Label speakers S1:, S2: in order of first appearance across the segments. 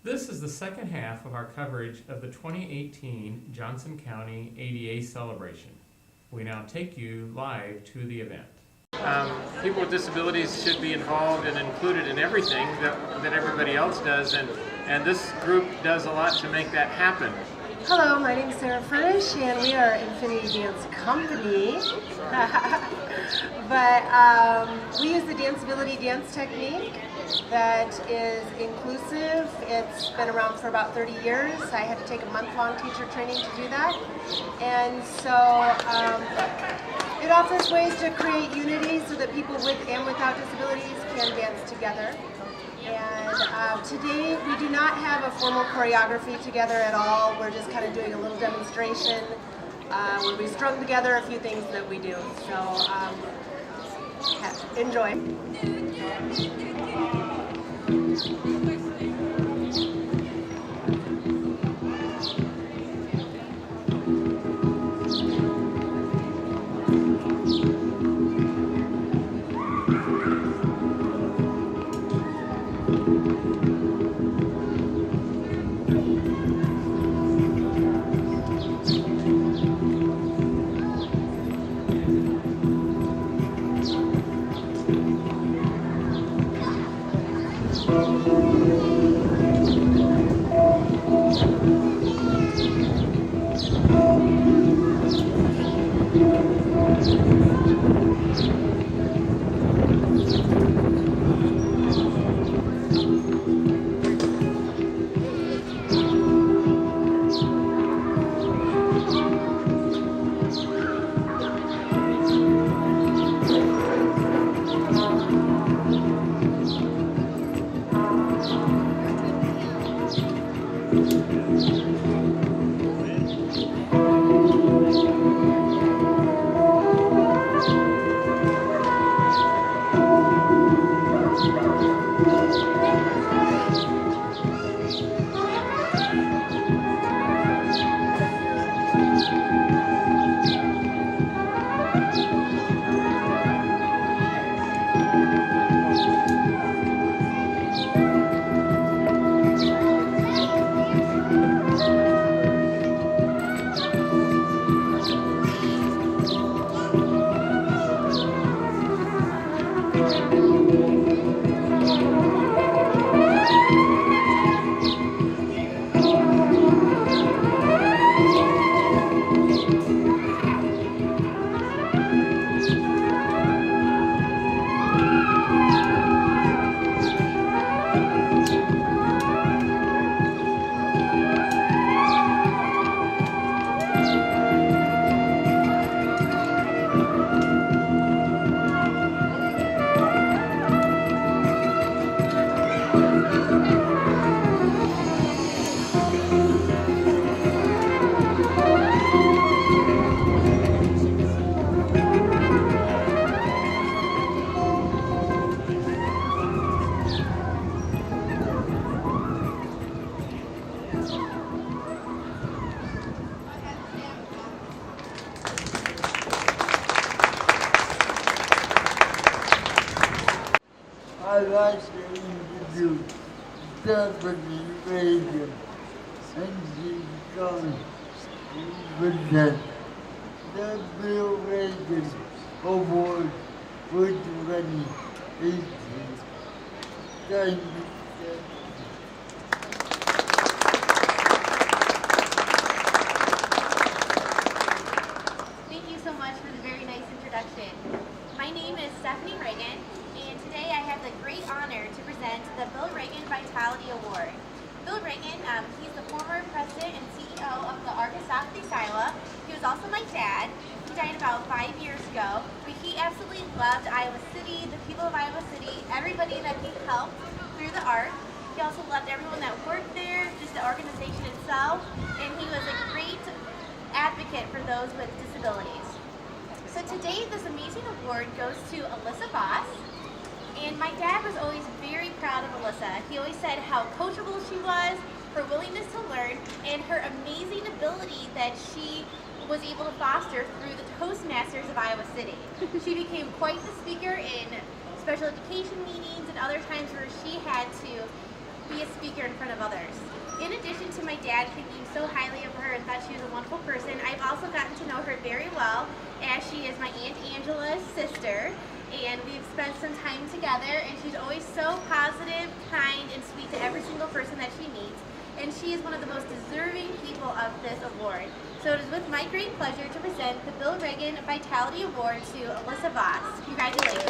S1: This is the second half of our coverage of the 2018 Johnson County ADA celebration. We now take you live to the event. People with disabilities should be involved and included in everything that everybody else does, and this group does a lot to make that happen.
S2: Hello, my name is Sarah Furnish, and we are Infinity Dance Company. But we use the Danceability dance technique that is inclusive. It's been around for about 30 years. I had to take a month-long teacher training to do that. And so it offers ways to create unity so that people with and without disabilities can dance together. And today we do not have a formal choreography together at all. We're just kind of doing a little demonstration where we strung together a few things that we do. So enjoy.
S3: I'd like to introduce Stephanie Reagan, and she's going to present the Bill Reagan Award for 2018. Thank you.
S4: Thank you so much for the very nice introduction. My name is Stephanie Reagan, and today I have the great honor to present the Bill Reagan Vitality Award. Bill Reagan, he's the former president and CEO of the Arkansas Iowa. He was also my dad. He died about 5 years ago, but he absolutely loved Iowa City, the people of Iowa City, everybody that he helped through the art. He also loved everyone that worked there, just the organization itself, and he was a great advocate for those with disabilities. So today, this amazing award goes to Alyssa Voss. And my dad was always very proud of Alyssa. He always said how coachable she was, her willingness to learn, and her amazing ability that she was able to foster through the Toastmasters of Iowa City. She became quite the speaker in special education meetings and other times where she had to be a speaker in front of others. In addition to my dad thinking so highly of her and thought she was a wonderful person, I've also gotten to know her very well, as she is my Aunt Angela's sister, and we've spent some time together, and she's always so positive, kind, and sweet to every single person that she meets, and she is one of the most deserving people of this award. So it is with my great pleasure to present the Bill Reagan Vitality Award to Alyssa Voss. Congratulations.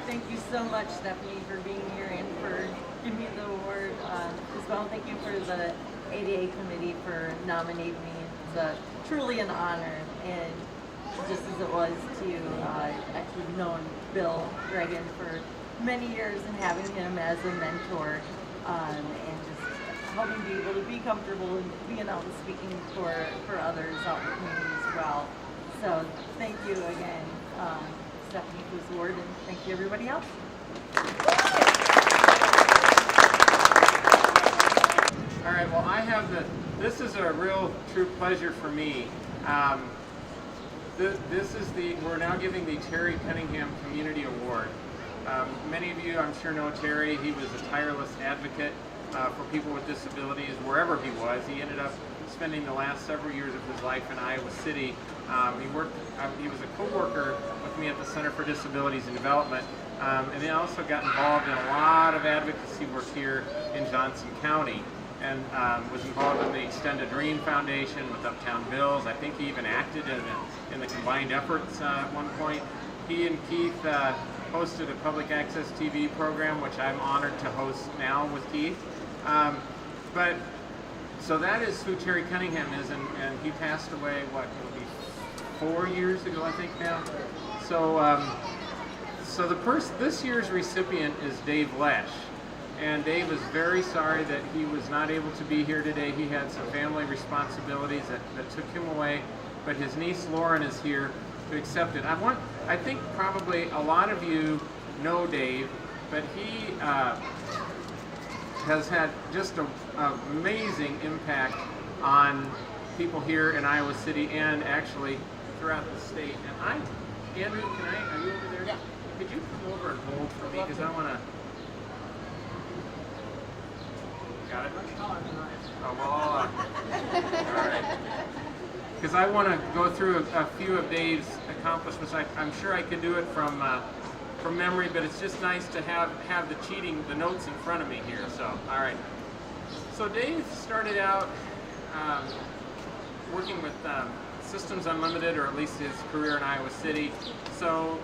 S5: Thank you so much, Stephanie, for being here and for giving me the award as well. Thank you for the ADA committee for nominating me. It's truly an honor, and just as it was to actually known Bill Reagan for many years and having him as a mentor, and just helping me be able to be comfortable and being out and speaking for others out in the community as well. So thank you again, Stephanie, for this award, and thank you everybody else.
S1: All right, well, this is a real true pleasure for me. We're now giving the Terry Cunningham Community Award. Many of you, I'm sure, know Terry. He was a tireless advocate for people with disabilities wherever he was. He ended up spending the last several years of his life in Iowa City. He was a co-worker with me at the Center for Disabilities and Development, and he also got involved in a lot of advocacy work here in Johnson County, and was involved in the Extended Dream Foundation with Uptown Bills. I think he even acted in the Combined Efforts at one point. He and Keith hosted a public access TV program, which I'm honored to host now with Keith. So that is who Terry Cunningham is, and he passed away, it'll be 4 years ago, I think now. So this year's recipient is Dave Lesh. And Dave is very sorry that he was not able to be here today. He had some family responsibilities that took him away, but his niece Lauren is here to accept it. I think probably a lot of you know Dave, but he has had just an amazing impact on people here in Iowa City and actually throughout the state. And Andrew, are you over there? Yeah. Could you come over and hold for me, because I want to... Got it? Oh, well, all right. Because I want to go through a few of Dave's accomplishments. I'm sure I could do it from memory, but it's just nice to have the notes in front of me here. So, all right. So Dave started out working with Systems Unlimited, or at least his career in Iowa City. So,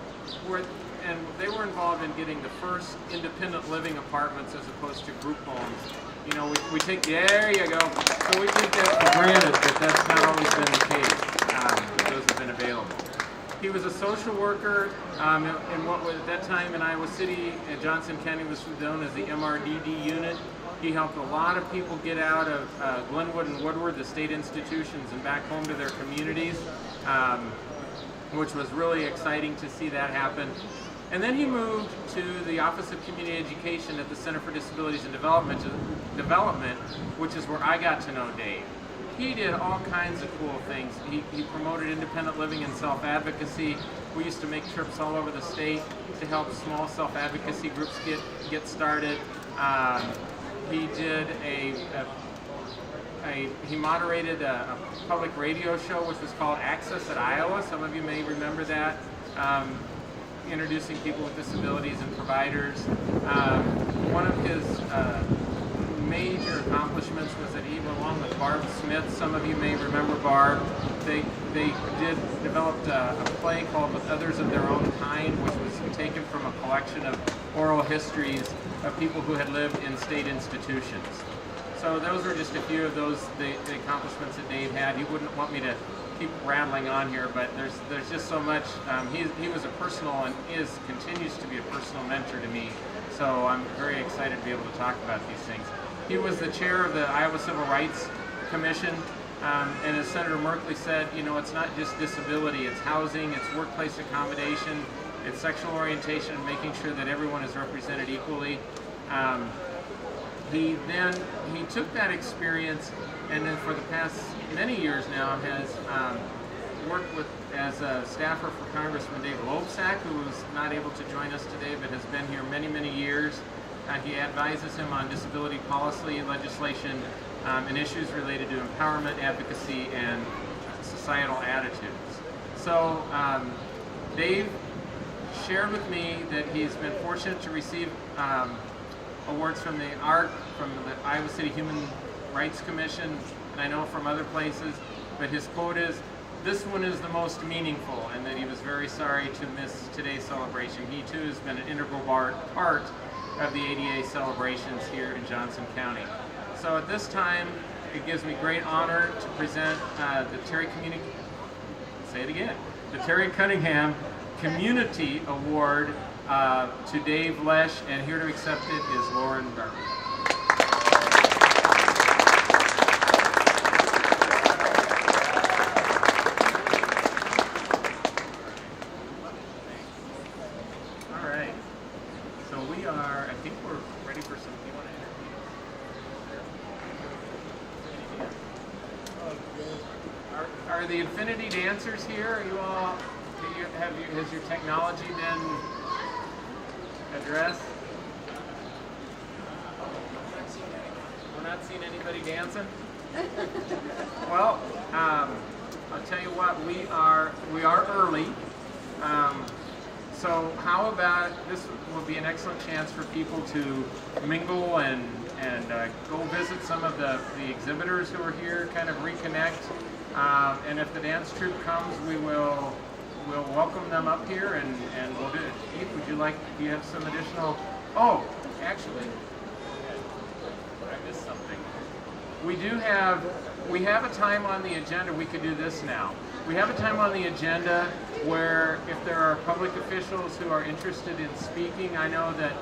S1: they were involved in getting the first independent living apartments as opposed to group homes. You know, there you go. So we take that for granted, but that's not always been the case, that those have been available. He was a social worker in what was at that time in Iowa City, and Johnson County was known as the MRDD unit. He helped a lot of people get out of Glenwood and Woodward, the state institutions, and back home to their communities, which was really exciting to see that happen. And then he moved to the Office of Community Education at the Center for Disabilities and Development, which is where I got to know Dave. He did all kinds of cool things. He promoted independent living and self-advocacy. We used to make trips all over the state to help small self-advocacy groups get started. He did he moderated a public radio show which was called Access at Iowa. Some of you may remember that. Introducing people with disabilities and providers. One of his major accomplishments was that he, along with Barb Smith, some of you may remember Barb, they developed a play called With Others of Their Own Kind, which was taken from a collection of oral histories of people who had lived in state institutions. So those were just a few of the accomplishments that Dave had. He wouldn't want me to keep rattling on here, but there's just so much. He was a personal and continues to be a personal mentor to me. So I'm very excited to be able to talk about these things. He was the chair of the Iowa Civil Rights Commission, and as Senator Merkley said, you know, it's not just disability, it's housing, it's workplace accommodation, it's sexual orientation, and making sure that everyone is represented equally. He took that experience, and then for the past many years now has worked with as a staffer for Congressman Dave Loebsack, who was not able to join us today, but has been here many, many years. He advises him on disability policy legislation and issues related to empowerment, advocacy, and societal attitudes. So Dave shared with me that he's been fortunate to receive awards from the Iowa City Human Rights Commission, and I know from other places, but his quote is, "This one is the most meaningful," and that he was very sorry to miss today's celebration. He too has been an integral part of the ADA celebrations here in Johnson County. So at this time, it gives me great honor to present the Terry Cunningham Community Award to Dave Lesh, and here to accept it is Lauren Garber. All right, so I think we're ready for some, you want to interview? Are the Infinity Dancers here? Are you all, has your technology been addressed? We're not seeing anybody dancing? Well, I'll tell you what, we are early. So how about, this will be an excellent chance for people to mingle and go visit some of the exhibitors who are here, kind of reconnect. And if the dance troupe comes, we'll welcome them up here and we'll do it. Keith, do you have some additional? Oh, actually, I missed something. We have a time on the agenda. We could do this now. We have a time on the agenda where if there are public officials who are interested in speaking, I know that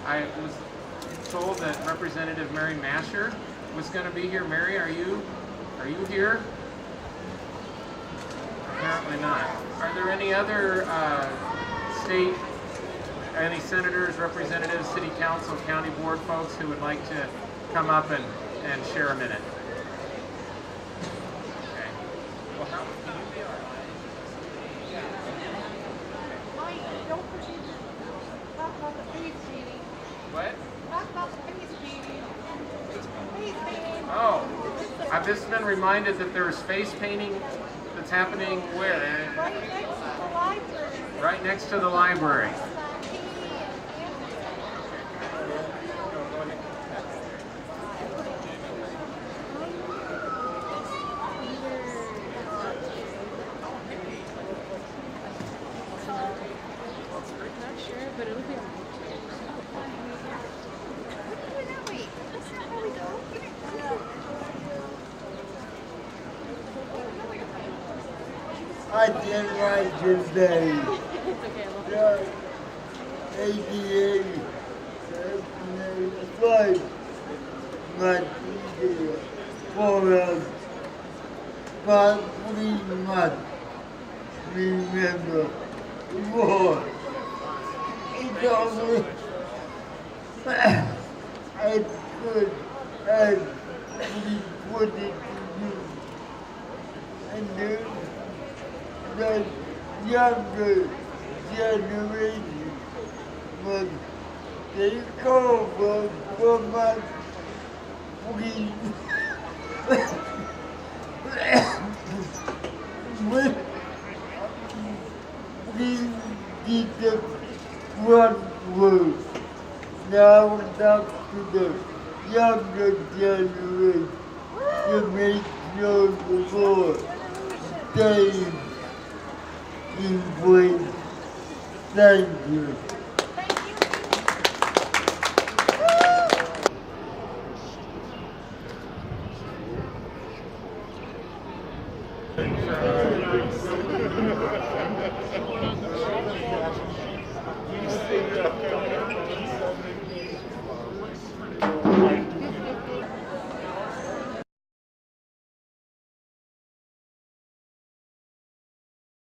S1: I was told that Representative Mary Masher was going to be here. Mary, are you here? Apparently not. Are there any other any senators, representatives, city council, county board folks who would like to come up and share a minute? Okay. Well, how can you be our
S6: Mike, don't forget to talk about the face painting.
S1: What?
S6: Talk about the face painting. Face painting.
S1: Oh, I've just been reminded that there's face painting that's happening where?
S6: Right next to the library.
S1: Right next to the library.
S3: I did like today. The ADA fight much easier for us, but we must remember more. It's only as good as we put it to use. And the younger generation must take over from us. We did the front work. Now it's up to the younger generation to make sure the Lord stays in place. Thank you.
S1: Thank you.